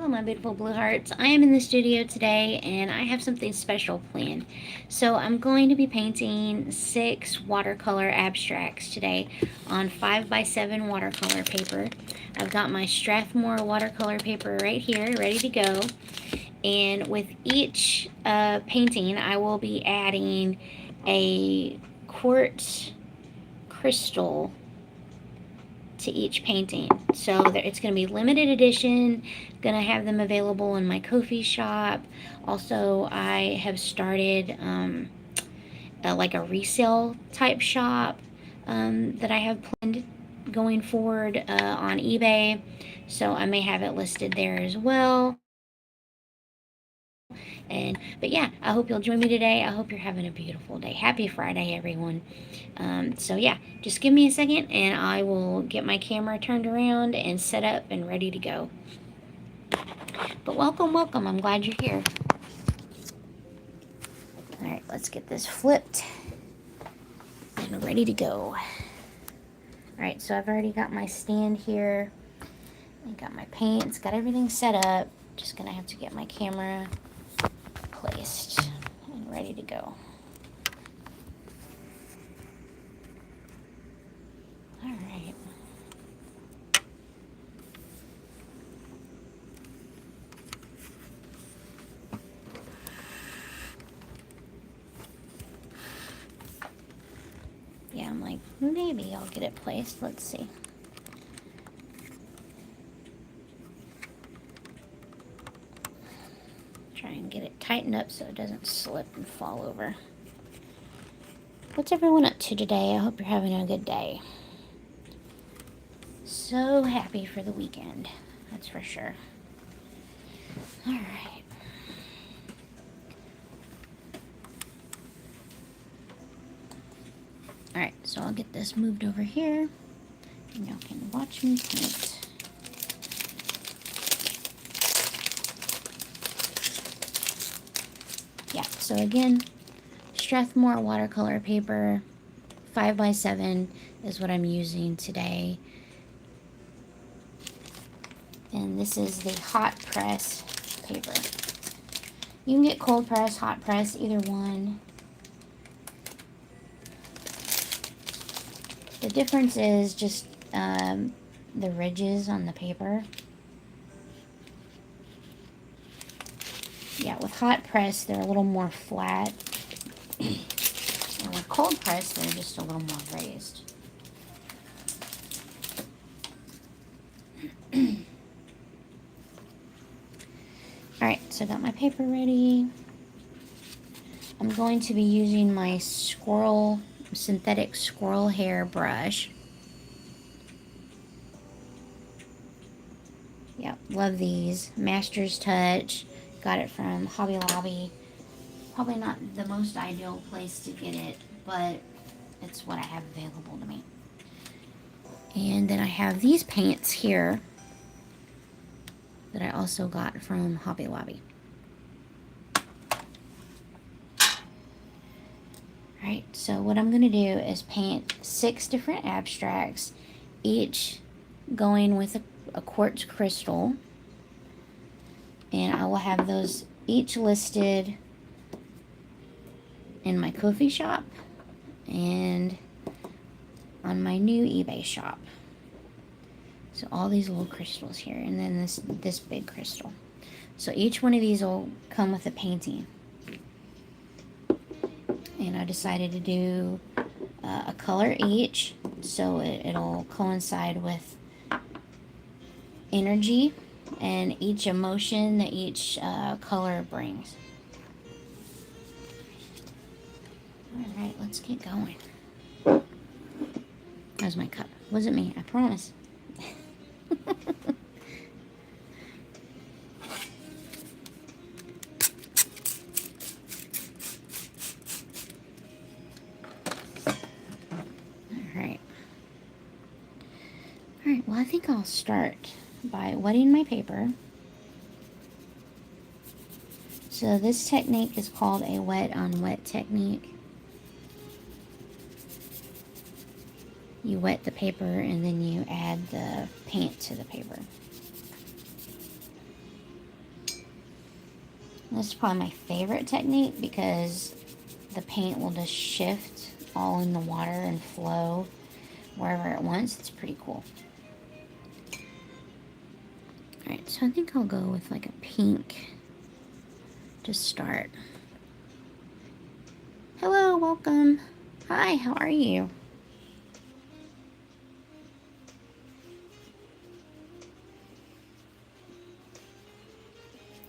Hello my beautiful blue hearts. I am in the studio today and I have something special planned. So I'm going to be painting 6 watercolor abstracts today on 5x7 watercolor paper. I've got my Strathmore watercolor paper right here ready to go. And with each painting I will be adding a quartz crystal to each painting. So it's going to be limited edition, going to have them available in my Ko-fi shop. Also, I have started like a resale type shop that I have planned going forward on eBay. So I may have it listed there as well. But yeah, I hope you'll join me today. I hope you're having a beautiful day. Happy Friday, everyone. So yeah, just give me a second and I will get my camera turned around and set up and ready to go. But welcome, welcome. I'm glad you're here. All right, let's get this flipped and ready to go. All right, so I've already got my stand here. I got my paints, got everything set up. Just gonna have to get my camera placed and ready to go. All right. Yeah, I'm like, maybe I'll get it placed. Let's see. Try and get it tightened up so it doesn't slip and fall over. What's everyone up to today? I hope you're having a good day. So happy for the weekend, that's for sure. All right. All right, so I'll get this moved over here and y'all can watch me paint. Yeah, so again, Strathmore watercolor paper, 5x7 is what I'm using today. And this is the hot press paper. You can get cold press, hot press, either one. The difference is just the ridges on the paper. Yeah, with hot press, they're a little more flat. And with cold press, they're just a little more raised. Alright, so I got my paper ready. I'm going to be using my synthetic squirrel hair brush. Yep, love these. Master's Touch. Got it from Hobby Lobby. Probably not the most ideal place to get it, but it's what I have available to me. And then I have these paints here that I also got from Hobby Lobby. Alright, so what I'm going to do is paint 6 different abstracts, each going with a quartz crystal. And I will have those each listed in my Ko-fi shop and on my new eBay shop. So all these little crystals here, and then this big crystal. So each one of these will come with a painting. And I decided to do a color each, so it'll coincide with energy and each emotion that each color brings. Alright, let's get going. That was my cup. Wasn't me, I promise. Alright. Alright, well I think I'll start by wetting my paper. So this technique is called a wet on wet technique. You wet the paper and then you add the paint to the paper. This is probably my favorite technique because the paint will just shift all in the water and flow wherever it wants. It's pretty cool. Alright, so I think I'll go with like a pink to start. Hello, welcome. Hi, how are you?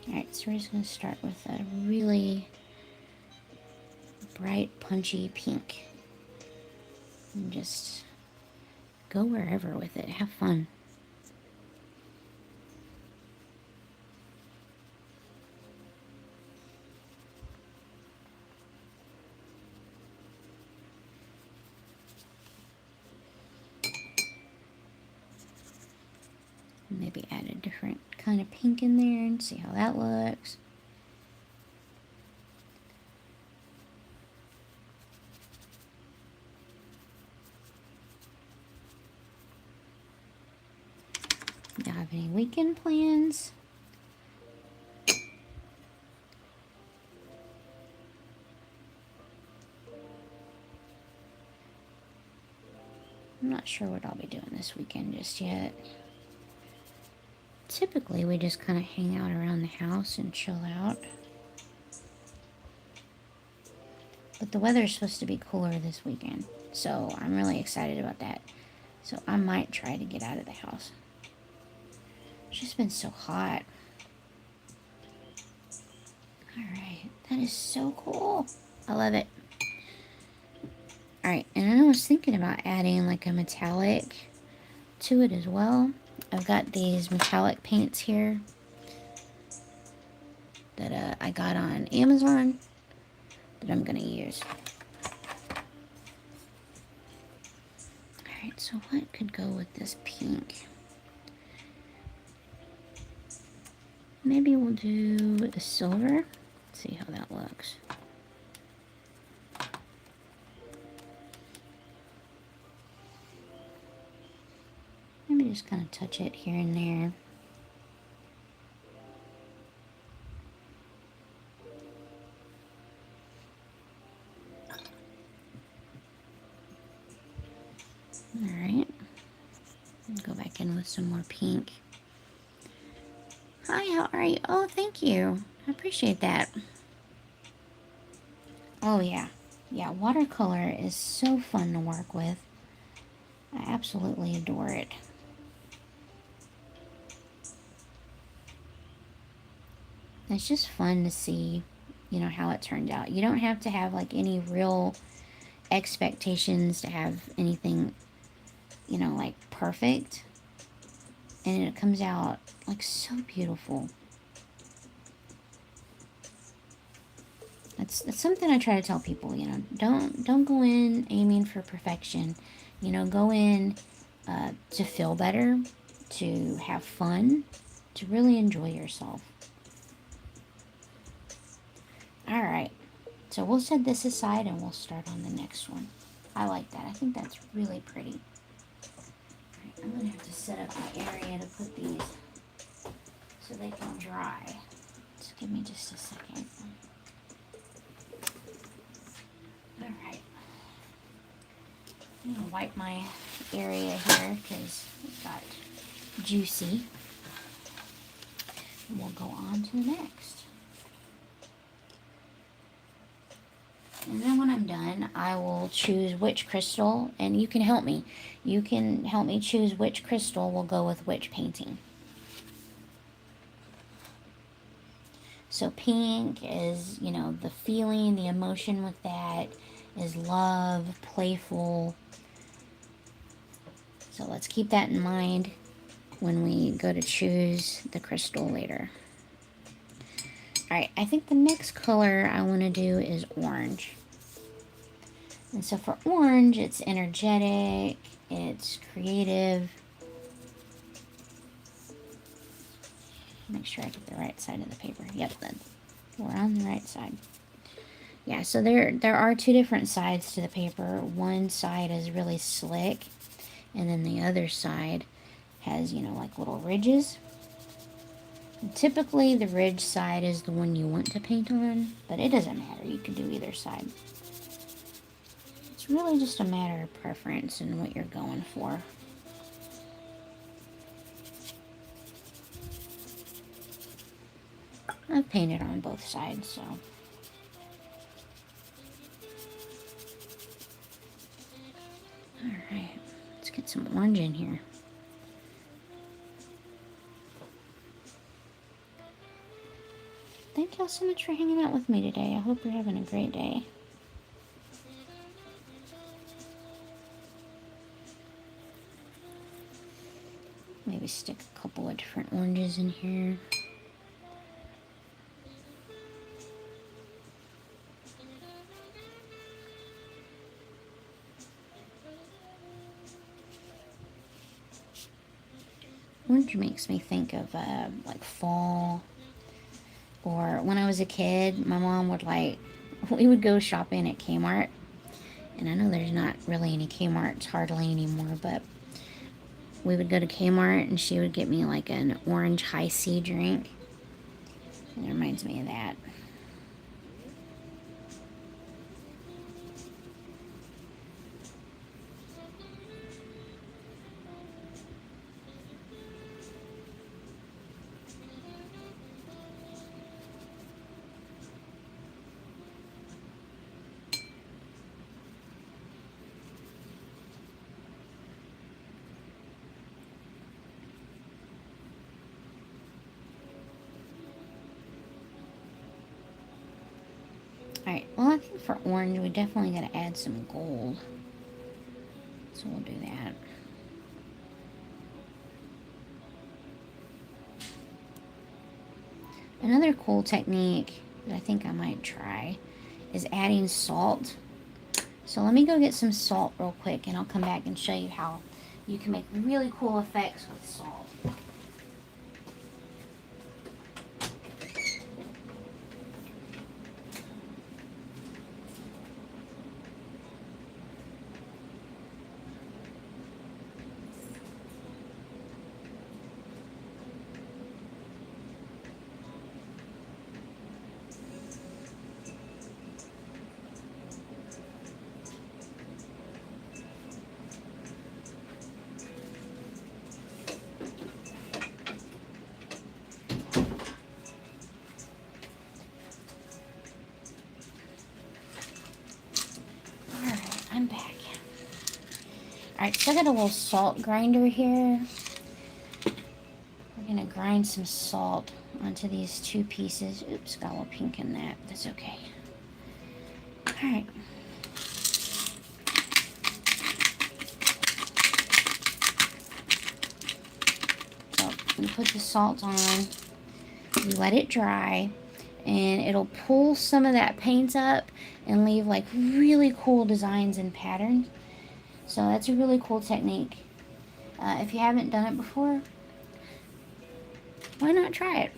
Alright, so we're just going to start with a really bright, punchy pink. And just go wherever with it. Have fun. Maybe add a different kind of pink in there and see how that looks. Do you have any weekend plans? I'm not sure what I'll be doing this weekend just yet. Typically, we just kind of hang out around the house and chill out. But the weather is supposed to be cooler this weekend, so I'm really excited about that. So I might try to get out of the house. It's just been so hot. Alright, that is so cool. I love it. Alright, and I was thinking about adding like a metallic to it as well. I've got these metallic paints here that I got on Amazon that I'm going to use. Alright, so what could go with this pink? Maybe we'll do a silver. See how that looks. Maybe just kind of touch it here and there. Alright. Go back in with some more pink. Hi, how are you? Oh, thank you. I appreciate that. Oh, yeah. Yeah, watercolor is so fun to work with. I absolutely adore it. It's just fun to see, you know, how it turned out. You don't have to have like any real expectations to have anything, you know, like perfect. And it comes out like so beautiful. That's something I try to tell people, you know, don't go in aiming for perfection. You know, go in to feel better, to have fun, to really enjoy yourself. Alright, so we'll set this aside and we'll start on the next one. I like that. I think that's really pretty. Alright, I'm going to have to set up my area to put these so they can dry. Just give me just a second. Alright. I'm going to wipe my area here because it got juicy. And we'll go on to the next. And then when I'm done, I will choose which crystal, and you can help me. You can help me choose which crystal will go with which painting. So pink is, you know, the feeling, the emotion with that is love, playful. So let's keep that in mind when we go to choose the crystal later. Alright, I think the next color I want to do is orange. And so for orange, it's energetic, it's creative. Make sure I get the right side of the paper. Yep, then we're on the right side. Yeah, so there are two different sides to the paper. One side is really slick, and then the other side has, you know, like little ridges. Typically, the ridge side is the one you want to paint on, but it doesn't matter. You can do either side. It's really just a matter of preference and what you're going for. I've painted on both sides, so. Alright, let's get some orange in here. Thank y'all so much for hanging out with me today. I hope you're having a great day. Maybe stick a couple of different oranges in here. Orange makes me think of like fall. Or when I was a kid, my mom would we would go shopping at Kmart. And I know there's not really any Kmarts hardly anymore, but we would go to Kmart and she would get me like an orange high C drink. And it reminds me of that. Alright, well, I think for orange, we definitely got to add some gold. So we'll do that. Another cool technique that I think I might try is adding salt. So let me go get some salt real quick, and I'll come back and show you how you can make really cool effects with salt. I'm back. Alright, so I got a little salt grinder here. We're going to grind some salt onto these two pieces. Oops, got a little pink in that. That's okay. Alright. So, you put the salt on, you let it dry, and it'll pull some of that paint up and leave like really cool designs and patterns. So that's a really cool technique. If you haven't done it before, why not try it?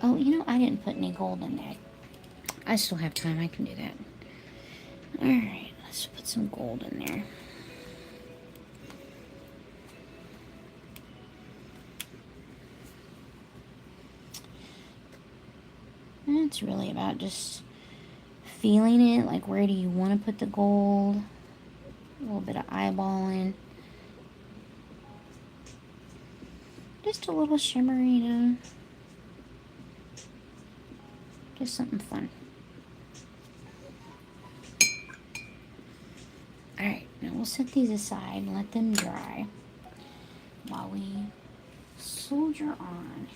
Oh, you know, I didn't put any gold in there. I still have time, I can do that. Alright, let's put some gold in there. And it's really about just feeling it, like where do you want to put the gold? A little bit of eyeballing. Just a little shimmer, you know. Just something fun. Alright, now we'll set these aside and let them dry while we soldier on.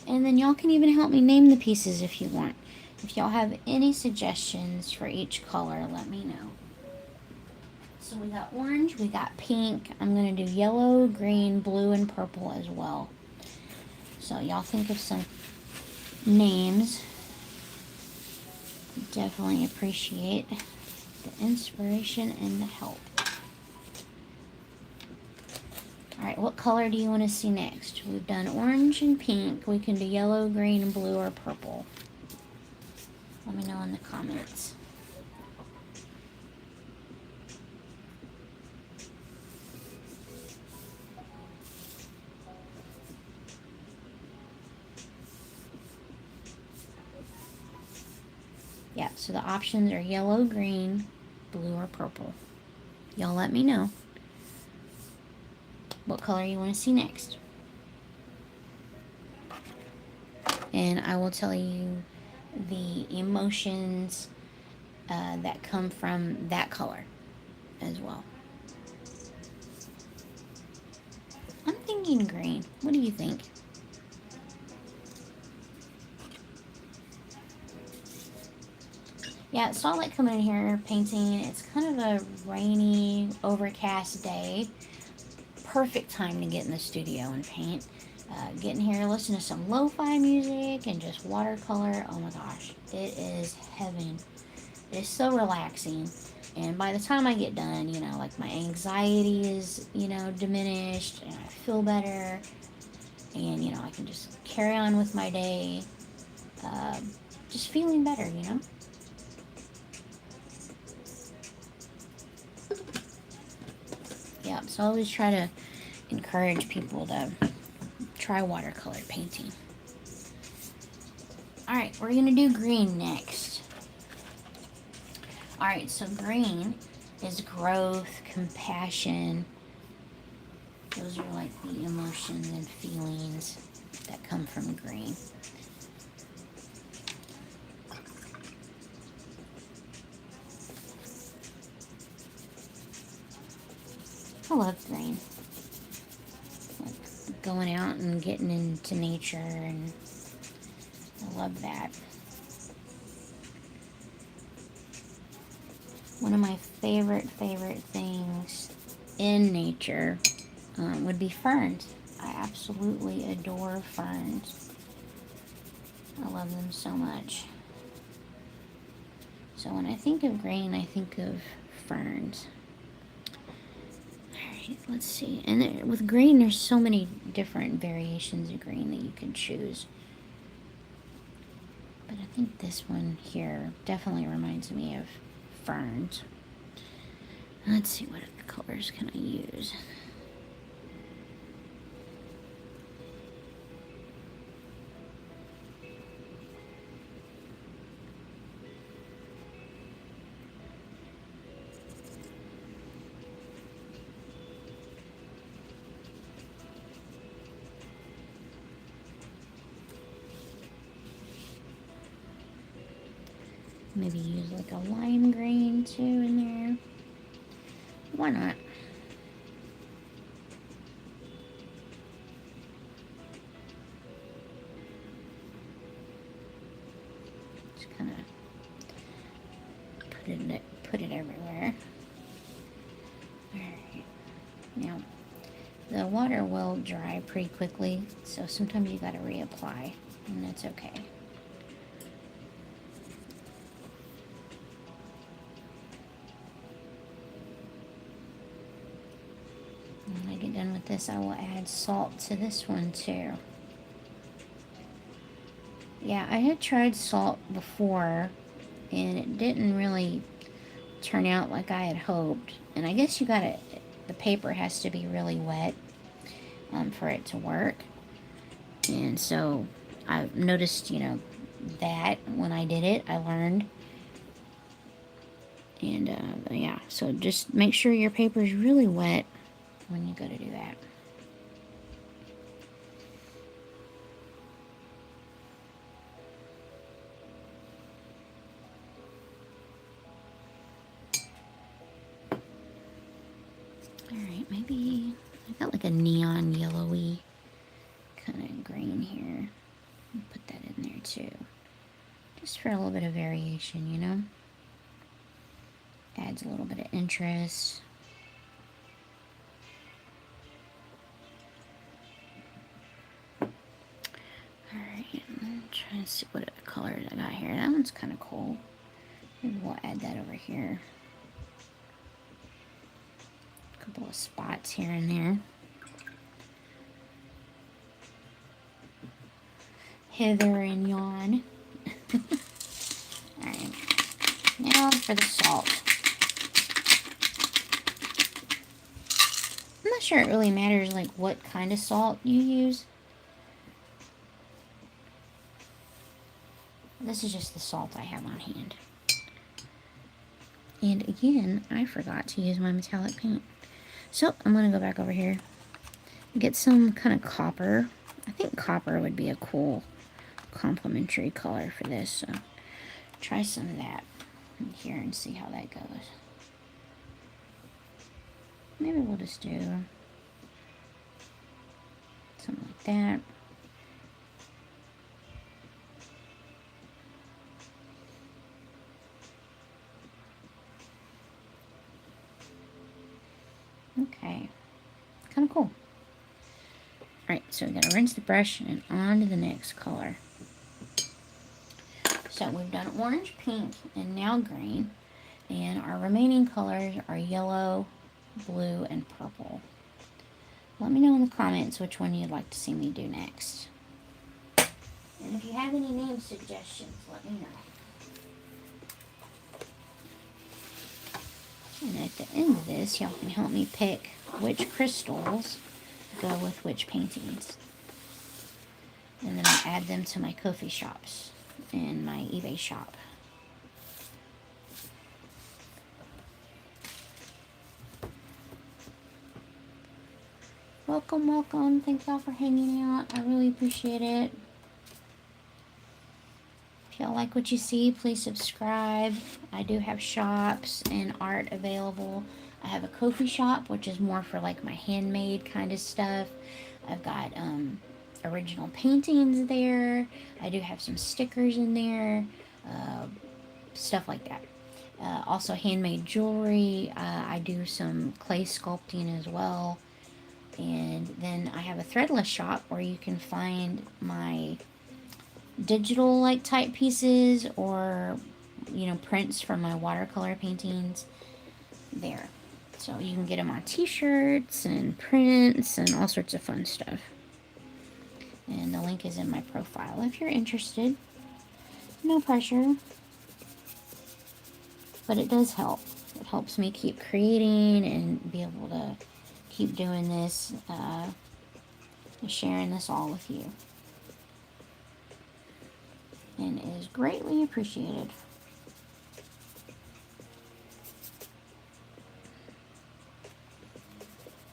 And then y'all can even help me name the pieces if you want. If y'all have any suggestions for each color, let me know. So we got orange, we got pink. I'm going to do yellow, green, blue, and purple as well. So y'all think of some names. Definitely appreciate the inspiration and the help. Alright, what color do you want to see next? We've done orange and pink. We can do yellow, green, and blue, or purple. Let me know in the comments. Yeah, so the options are yellow, green, blue, or purple. Y'all let me know what color you want to see next. And I will tell you the emotions that come from that color as well. I'm thinking green. What do you think? Yeah, it's not like coming in here painting. It's kind of a rainy, overcast day. Perfect time to get in the studio and paint. Get in here, listen to some lo-fi music, and just watercolor. Oh my gosh, it is heaven. It's so relaxing. And by the time I get done, you know, like my anxiety is, you know, diminished, and I feel better. And, you know, I can just carry on with my day, just feeling better, you know? Yeah, so I always try to encourage people to try watercolor painting. Alright, we're going to do green next. Alright, so green is growth, compassion. Those are like the emotions and feelings that come from green. I love green. Like going out and getting into nature, and I love that. One of my favorite things in nature would be ferns. I absolutely adore ferns. I love them so much. So when I think of green, I think of ferns. Alright, let's see. And with green, there's so many different variations of green that you can choose. But I think this one here definitely reminds me of ferns. Let's see, what other colors can I use? Maybe use like a lime green too in there. Why not? Just kind of put it everywhere. Alright. Now, the water will dry pretty quickly, so sometimes you gotta reapply, and that's okay. When I get done with this, I will add salt to this one too. Yeah, I had tried salt before, and it didn't really turn out like I had hoped. And I guess the paper has to be really wet for it to work. And so I noticed, you know, that when I did it, I learned. And yeah, so just make sure your paper is really wet when you go to do that. Alright, maybe I got like a neon yellowy kind of green here. I'll put that in there too. Just for a little bit of variation, you know? Adds a little bit of interest. Alright, I'm trying to see what other colors I got here. That one's kind of cool. Maybe we'll add that over here. A couple of spots here and there. Hither and yon. Alright, now for the salt. I'm not sure it really matters like what kind of salt you use. This is just the salt I have on hand. And again, I forgot to use my metallic paint. So I'm going to go back over here and get some kind of copper. I think copper would be a cool complementary color for this. So try some of that in here and see how that goes. Maybe we'll just do something like that. Okay, kind of cool. Alright, so we're going to rinse the brush and on to the next color. So we've done orange, pink, and now green. And our remaining colors are yellow, blue, and purple. Let me know in the comments which one you'd like to see me do next. And if you have any name suggestions, let me know. And at the end of this, y'all can help me pick which crystals go with which paintings. And then I'll add them to my Ko-fi shops and my eBay shop. Welcome, welcome. Thank y'all for hanging out. I really appreciate it. If y'all like what you see, please subscribe. I do have shops and art available. I have a Ko-fi shop, which is more for like my handmade kind of stuff. I've got original paintings there. I do have some stickers in there, stuff like that. Also handmade jewelry. I do some clay sculpting as well. And then I have a threadless shop where you can find my digital like type pieces or, you know, prints from my watercolor paintings there. So you can get them on t-shirts and prints and all sorts of fun stuff. And the link is in my profile if you're interested. No pressure. But it does help. It helps me keep creating and be able to keep doing this, and sharing this all with you. And it is greatly appreciated.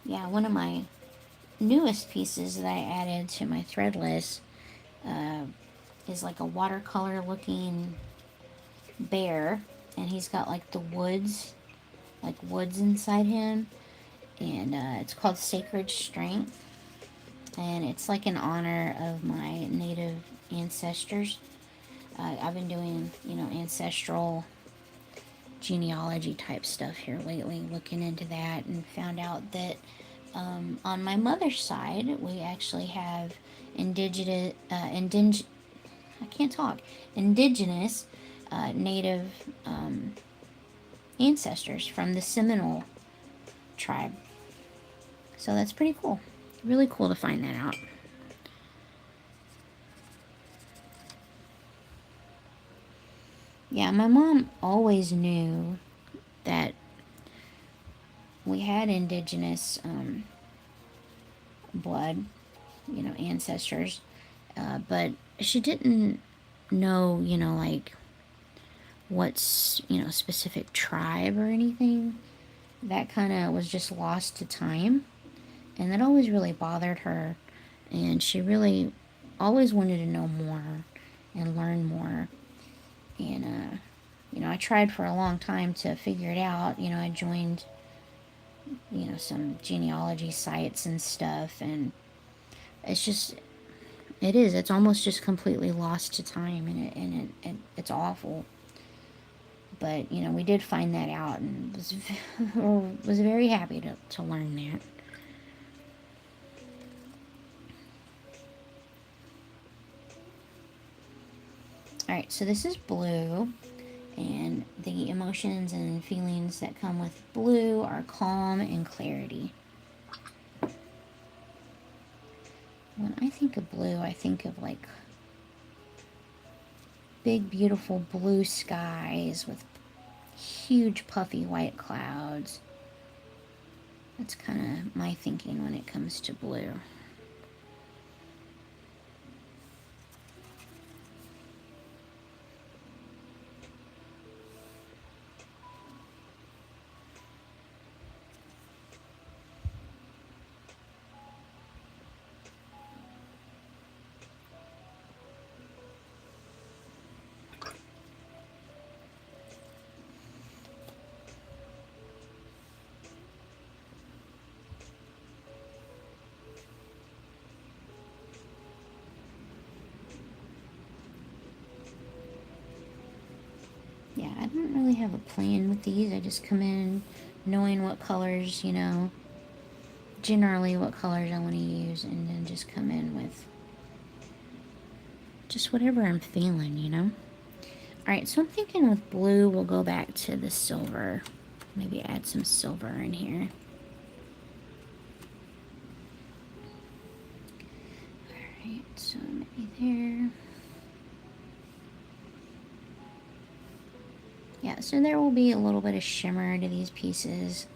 Yeah, one of my newest pieces that I added to my threadless is like a watercolor looking bear, and he's got like the woods inside him, and it's called Sacred Strength, and it's like in honor of my native ancestors. I've been doing, you know, ancestral genealogy type stuff here lately, looking into that, and found out that on my mother's side, we actually have indigenous native ancestors from the Seminole tribe. So that's pretty cool. Really cool to find that out. Yeah, my mom always knew that we had indigenous blood, you know, ancestors, but she didn't know, you know, like what's, you know, specific tribe or anything. That kind of was just lost to time, and that always really bothered her, and she really always wanted to know more and learn more. And you know, I tried for a long time to figure it out. You know, I joined, you know, some genealogy sites and stuff, and it's almost just completely lost to time, and it's awful. But, you know, we did find that out, and was very happy to learn that. Alright, so this is blue, and the emotions and feelings that come with blue are calm and clarity. When I think of blue, I think of like big, beautiful blue skies with huge, puffy white clouds. That's kind of my thinking when it comes to blue. I don't really have a plan with these. I just come in knowing what colors, you know, generally what colors I want to use, and then just come in with just whatever I'm feeling, you know. Alright, so I'm thinking with blue we'll go back to the silver. Maybe add some silver in here. Alright, so maybe there. Yeah, so there will be a little bit of shimmer to these pieces,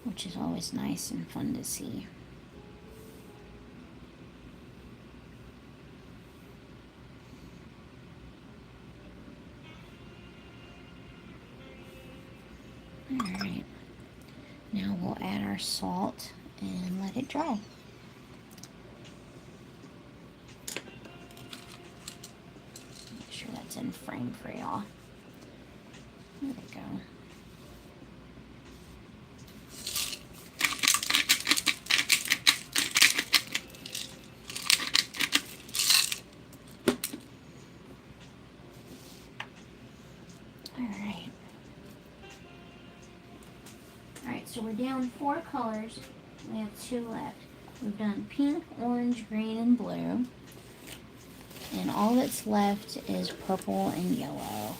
which is always nice and fun to see. Alright, now we'll add our salt and let it dry. Make sure that's in frame for y'all. There we go. Alright, so we're down 4 colors. We have 2 left. We've done pink, orange, green, and blue. And all that's left is purple and yellow.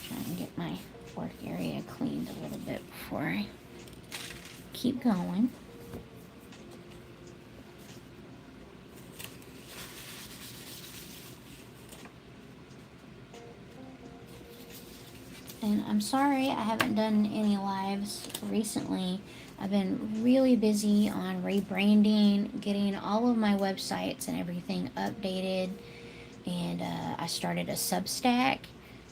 Trying to get my work area cleaned a little bit before I keep going. And I'm sorry I haven't done any lives recently. I've been really busy on rebranding, getting all of my websites and everything updated. And I started a Substack.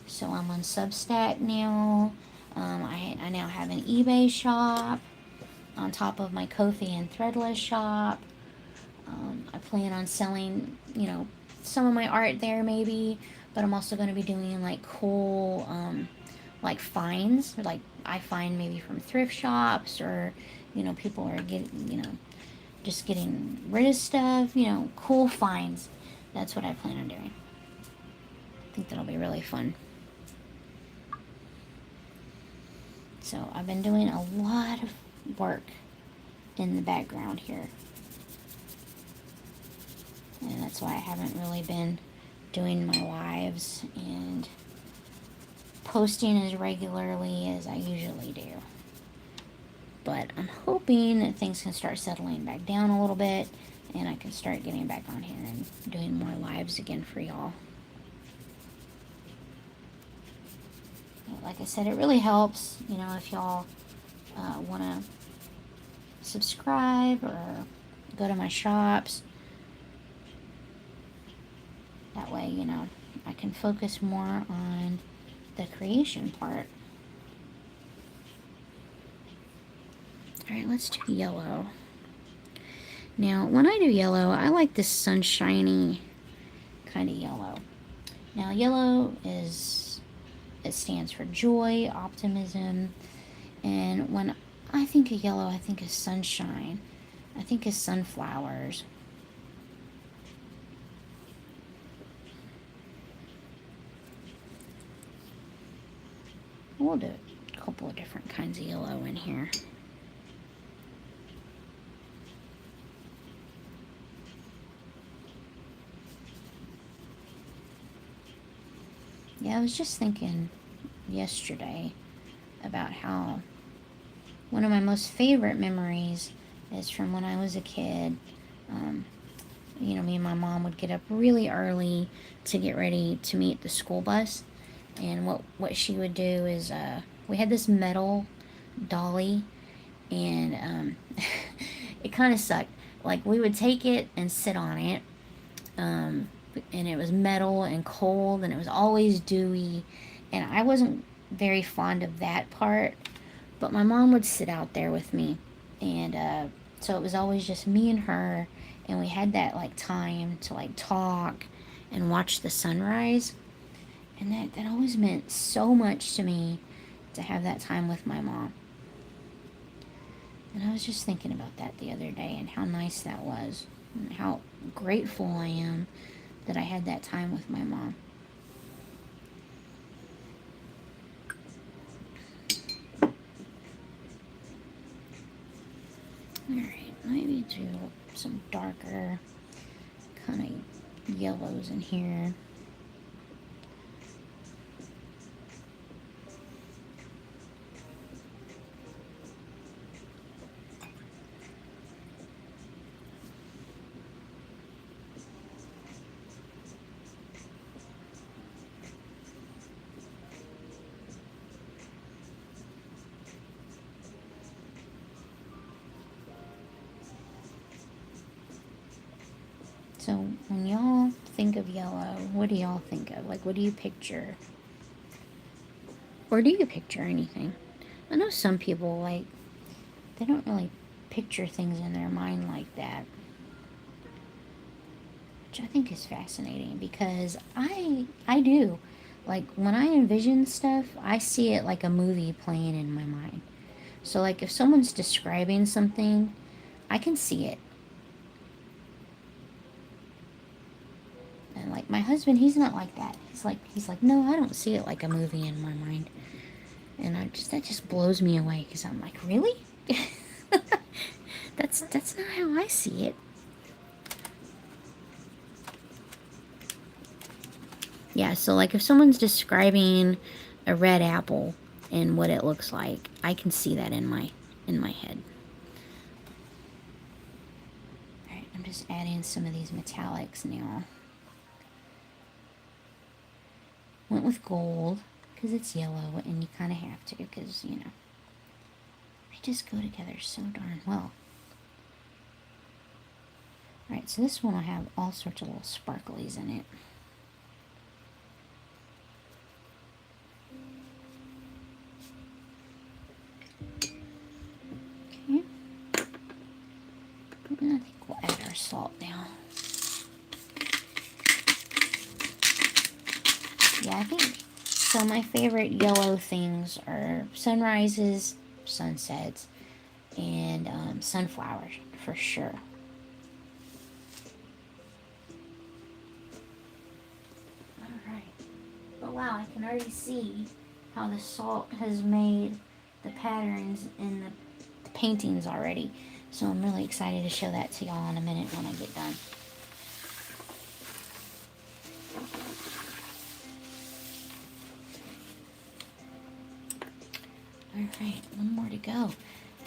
So I'm on Substack now. I now have an eBay shop on top of my Ko-fi and Threadless shop. I plan on selling, you know, some of my art there maybe. But I'm also going to be doing like cool like finds, like I find maybe from thrift shops, or you know, people are getting, you know, just getting rid of stuff, you know, cool finds. That's what I plan on doing. I think that'll be really fun. So I've been doing a lot of work in the background here, and that's why I haven't really been doing my lives and posting as regularly as I usually do. But I'm hoping that things can start settling back down a little bit, and I can start getting back on here and doing more lives again for y'all. Like I said, it really helps, you know, if y'all want to subscribe or go to my shops. That way, you know, I can focus more on the creation part. Alright, let's do yellow. Now, when I do yellow, I like this sunshiny kind of yellow. Now, yellow is, it stands for joy, optimism, and when I think of yellow, I think of sunshine. I think of sunflowers. We'll do a couple of different kinds of yellow in here. Yeah, I was just thinking yesterday about how one of my most favorite memories is from when I was a kid. You know, me and my mom would get up really early to get ready to meet the school bus. And what she would do is, we had this metal dolly, and it kind of sucked. Like, we would take it and sit on it, and it was metal and cold, and it was always dewy, and I wasn't very fond of that part, but my mom would sit out there with me, and so it was always just me and her, and we had that, like, time to, like, talk and watch the sunrise. And that always meant so much to me, to have that time with my mom. And I was just thinking about that the other day and how nice that was. And how grateful I am that I had that time with my mom. Alright, maybe do some darker kind of yellows in here. So when y'all think of yellow, what do y'all think of? Like, what do you picture? Or do you picture anything? I know some people, like, they don't really picture things in their mind like that. Which I think is fascinating because I do. Like, when I envision stuff, I see it like a movie playing in my mind. So, like, if someone's describing something, I can see it. And like my husband, he's not like that. He's like, no, I don't see it like a movie in my mind. And that just blows me away because I'm like, really? That's not how I see it. Yeah, so like if someone's describing a red apple and what it looks like, I can see that in my head. All right, I'm just adding some of these metallics now. Went with gold because it's yellow and you kind of have to because, you know, they just go together so darn well. Alright, so this one will have all sorts of little sparklies in it. Okay. And I think we'll add our salt now. Yeah, I think so. My favorite yellow things are sunrises, sunsets, and sunflowers for sure. Alright. But wow, I can already see how the salt has made the patterns in the paintings already. So I'm really excited to show that to y'all in a minute when I get done. Alright, one more to go.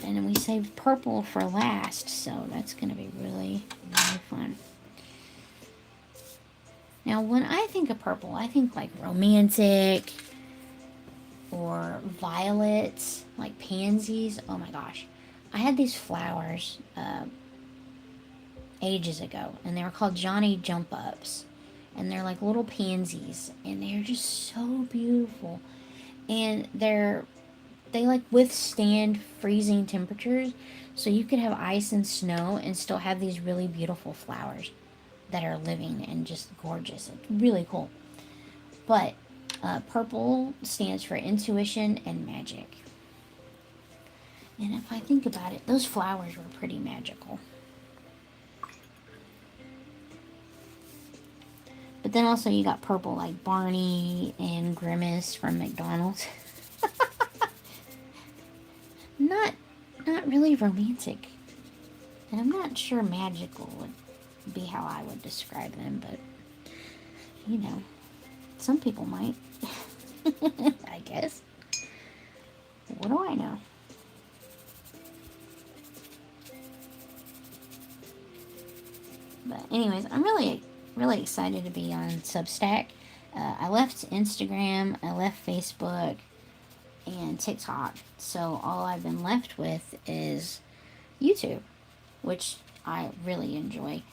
And then we saved purple for last, so that's going to be really, really fun. Now, when I think of purple, I think like romantic or violets, like pansies. Oh my gosh. I had these flowers ages ago, and they were called Johnny Jump Ups. And they're like little pansies, and they're just so beautiful. And they like withstand freezing temperatures, so you could have ice and snow and still have these really beautiful flowers that are living and just gorgeous. It's really cool. But purple stands for intuition and magic. And if I think about it, those flowers were pretty magical. But then also you got purple like Barney and Grimace from McDonald's. Not really romantic. And I'm not sure magical would be how I would describe them, but you know, some people might. I guess. What do I know? But anyways, I'm really excited to be on Substack. I left Instagram, I left Facebook, and TikTok. So all I've been left with is YouTube, which I really enjoy.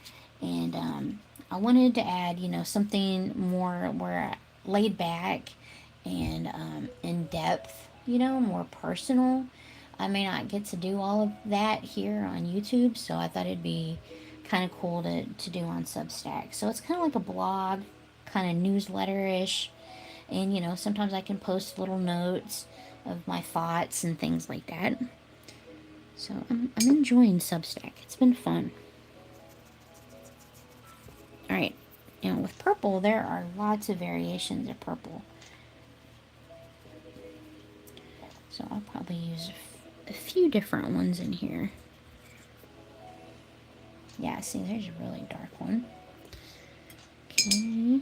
And I wanted to add, you know, something more where laid back and in depth, you know, more personal. I may not get to do all of that here on YouTube, so I thought it'd be kind of cool to do on Substack. So it's kind of like a blog, kind of newsletter-ish. And, you know, sometimes I can post little notes of my thoughts and things like that. So I'm enjoying Substack. It's been fun. Alright, now with purple, there are lots of variations of purple. So I'll probably use a few different ones in here. Yeah, see, there's a really dark one. Okay.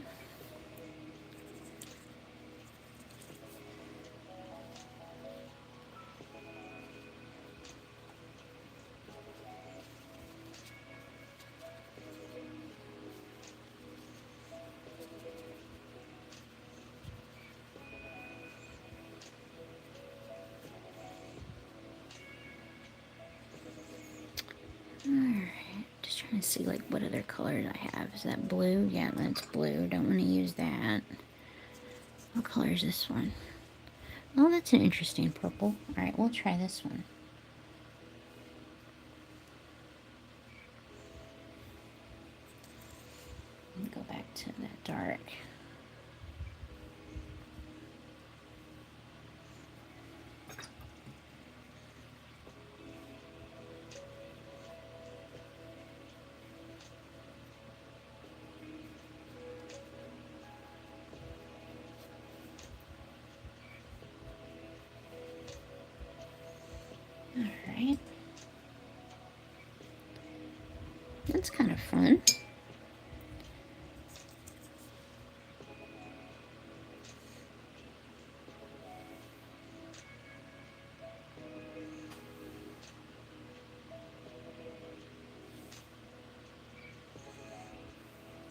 Alright, just trying to see like what other colors I have. Is that blue? Yeah, that's blue. Don't want to use that. What color is this one? Oh, that's an interesting purple. Alright, we'll try this one. Go back to that dark. Alright. That's kind of fun.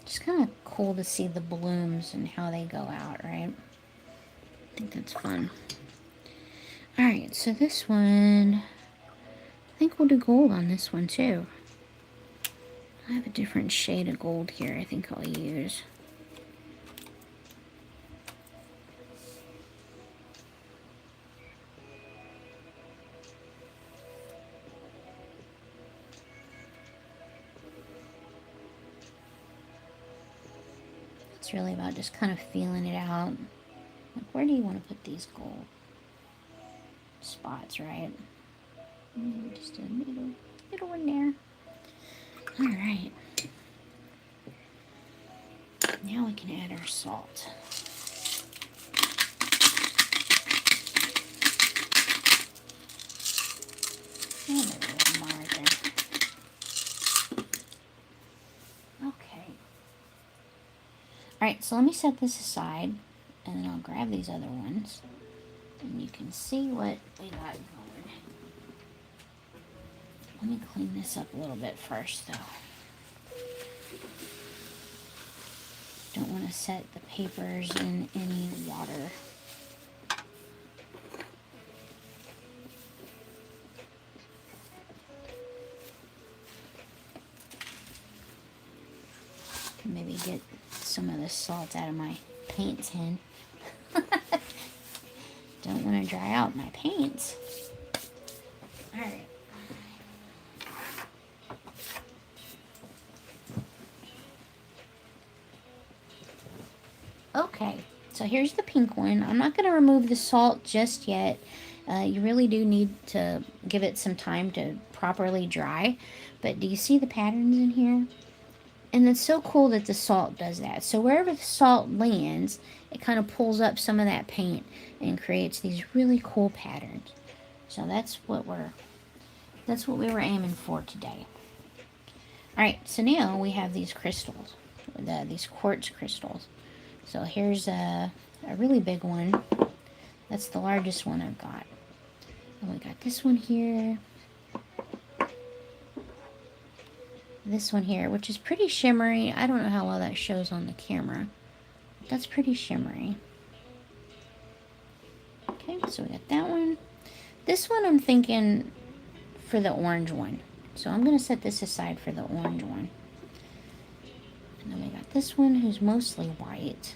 It's kind of cool to see the blooms and how they go out, right? I think that's fun. Alright, so this one, I think we'll do gold on this one too. I have a different shade of gold here I think I'll use. It's really about just kind of feeling it out. Like, where do you want to put these gold spots, right? Maybe just a middle one there. Alright. Now we can add our salt. And a little more right there. Okay. Alright, so let me set this aside, and then I'll grab these other ones, and you can see what we got going. Let me clean this up a little bit first, though. Don't want to set the papers in any water. Maybe get some of the salt out of my paint tin. Don't want to dry out my paints. Alright. Okay, so here's the pink one. I'm not going to remove the salt just yet. You really do need to give it some time to properly dry. But do you see the patterns in here? And it's so cool that the salt does that. So wherever the salt lands, it kind of pulls up some of that paint and creates these really cool patterns. So that's what we were aiming for today. Alright, so now we have these crystals, these quartz crystals. So here's a really big one. That's the largest one I've got. And we got this one here. This one here, which is pretty shimmery. I don't know how well that shows on the camera. That's pretty shimmery. Okay, so we got that one. This one I'm thinking for the orange one. So I'm going to set this aside for the orange one. And then we got this one who's mostly white,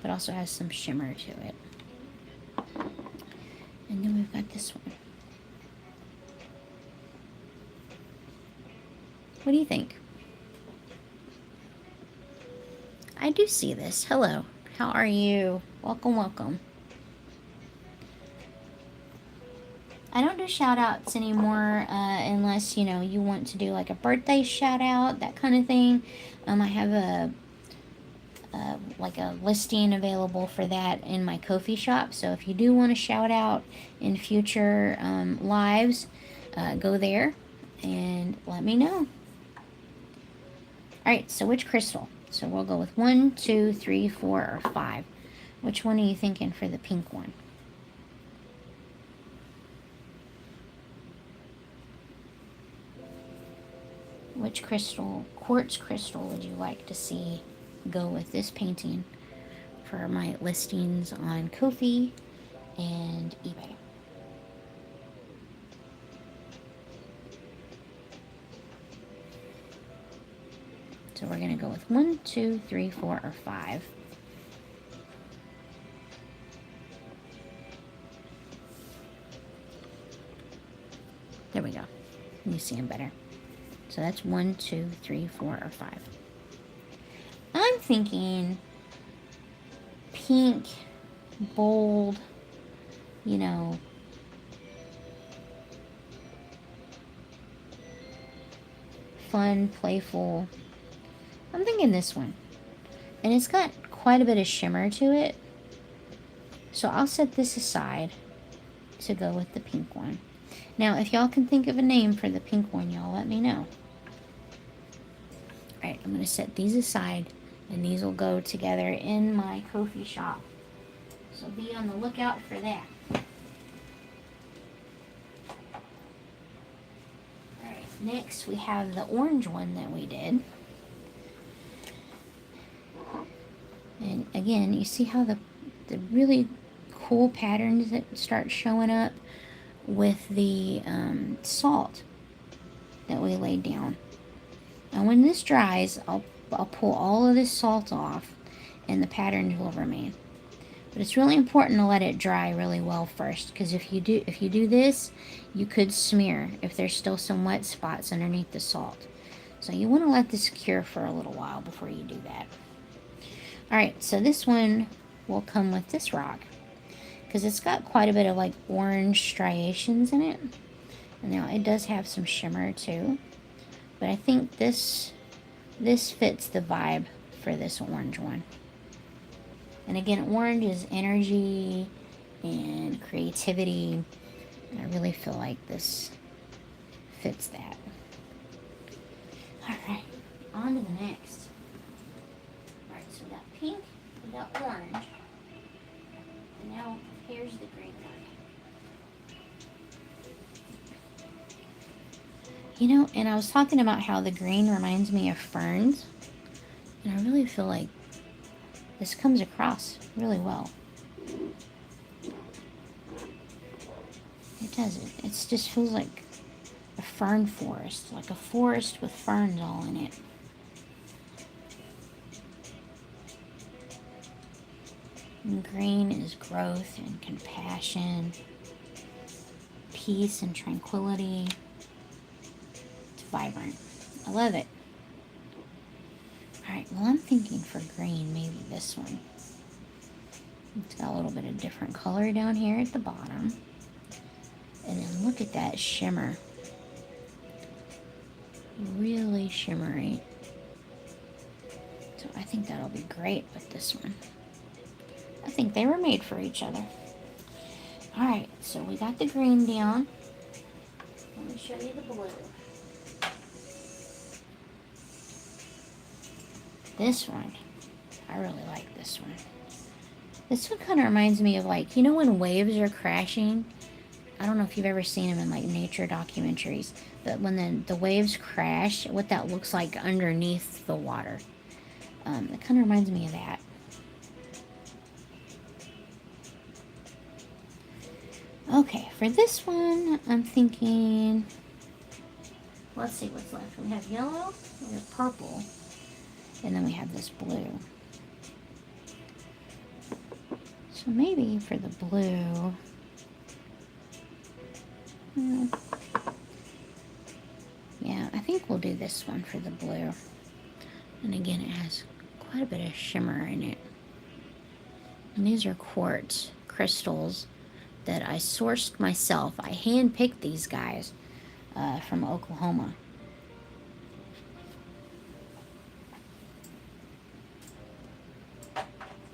but also has some shimmer to it. And then we've got this one. What do you think? I do see this. Hello. How are you? Welcome, welcome. I don't do do shout outs anymore unless, you know, you want to do like a birthday shout out, that kind of thing. I have like a listing available for that in my Ko-fi shop. So if you do want to shout out in future lives, go there and let me know. Alright, so which crystal? So we'll go with 1, 2, 3, 4, or 5. Which one are you thinking for the pink one? Which crystal, quartz crystal, would you like to see go with this painting for my listings on Ko-fi and eBay? So we're going to go with 1, 2, 3, 4, or 5. There we go. You see them better. So that's 1, 2, 3, 4, or 5. I'm thinking pink, bold, you know, fun, playful. I'm thinking this one. And it's got quite a bit of shimmer to it. So I'll set this aside to go with the pink one. Now, if y'all can think of a name for the pink one, y'all let me know. Alright, I'm going to set these aside, and these will go together in my Ko-fi shop. So be on the lookout for that. Alright, next we have the orange one that we did. And again, you see how the really cool patterns that start showing up with the salt that we laid down. And when this dries, I'll pull all of this salt off and the patterns will remain. But it's really important to let it dry really well first, because if you do this, you could smear if there's still some wet spots underneath the salt. So you want to let this cure for a little while before you do that. Alright, so this one will come with this rock, because it's got quite a bit of like orange striations in it. And now it does have some shimmer too, but I think this fits the vibe for this orange one. And again, orange is energy and creativity, and I really feel like this fits that. Alright, on to the next. Alright, so we got pink, we got orange, and now here's the green one. You know, and I was talking about how the green reminds me of ferns, and I really feel like this comes across really well. It does. It just feels like a fern forest, like a forest with ferns all in it. And green is growth and compassion, peace and tranquility. It's vibrant. I love it. Alright, well, I'm thinking for green, maybe this one. It's got a little bit of different color down here at the bottom. And then look at that shimmer. Really shimmery. So I think that'll be great with this one. I think they were made for each other. Alright, so we got the green down. Let me show you the blue. This one, I really like this one. This one kind of reminds me of, like, you know when waves are crashing? I don't know if you've ever seen them in like nature documentaries, but when the waves crash, what that looks like underneath the water. It kind of reminds me of that. Okay, for this one, I'm thinking, let's see what's left. We have yellow, we have purple, and then we have this blue. So maybe for the blue, yeah, I think we'll do this one for the blue. And again, it has quite a bit of shimmer in it. And these are quartz crystals that I sourced myself. I handpicked these guys from Oklahoma.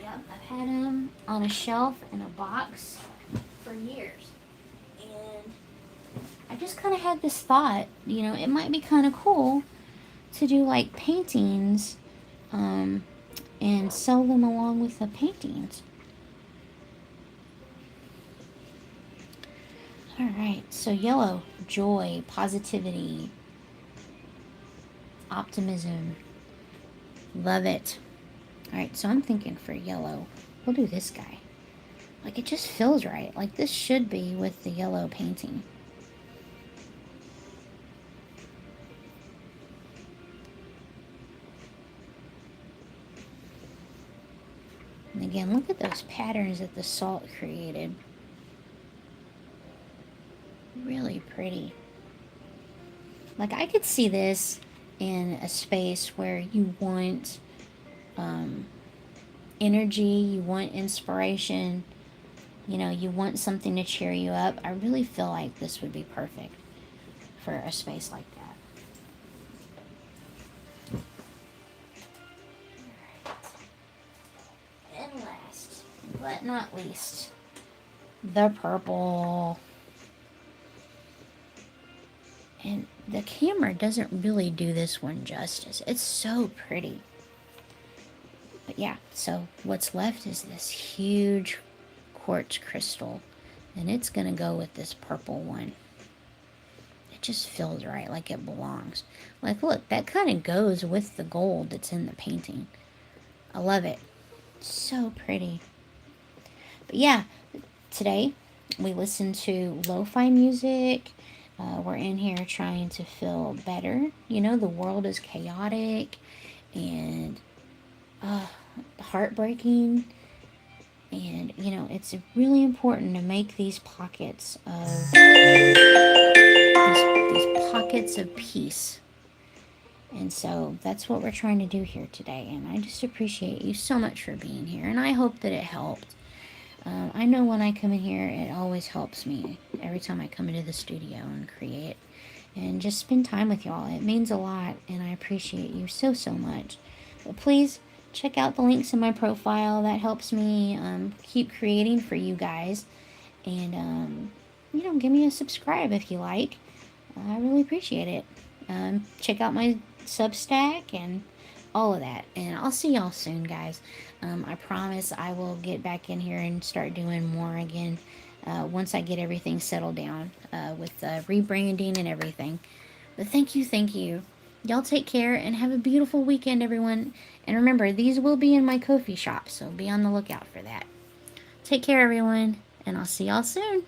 Yep, I've had them on a shelf in a box for years. And I just kind of had this thought, you know, it might be kind of cool to do like paintings and sell them along with the paintings. Alright, so yellow, joy, positivity, optimism. Love it. Alright, so I'm thinking for yellow, we'll do this guy. Like, it just feels right. Like, this should be with the yellow painting. And again, look at those patterns that the salt created. Really pretty. Like, I could see this in a space where you want energy, you want inspiration, you know, you want something to cheer you up. I really feel like this would be perfect for a space like that. And last, but not least, the purple. And the camera doesn't really do this one justice. It's so pretty. But yeah, so what's left is this huge quartz crystal. And it's going to go with this purple one. It just feels right, like it belongs. Like, look, that kind of goes with the gold that's in the painting. I love it. So pretty. But yeah, today we listened to lo-fi music. We're in here trying to feel better. You know, the world is chaotic and heartbreaking. And, you know, it's really important to make these pockets of these pockets of peace. And so that's what we're trying to do here today. And I just appreciate you so much for being here. And I hope that it helped. I know when I come in here, it always helps me every time I come into the studio and create and just spend time with y'all. It means a lot, and I appreciate you so, so much. But please check out the links in my profile. That helps me keep creating for you guys. And, you know, give me a subscribe if you like. I really appreciate it. Check out my Substack and all of that. And I'll see y'all soon, guys. I promise I will get back in here and start doing more again once I get everything settled down with rebranding and everything. But thank you, thank you. Y'all take care and have a beautiful weekend, everyone. And remember, these will be in my Ko-fi shop, so be on the lookout for that. Take care, everyone, and I'll see y'all soon.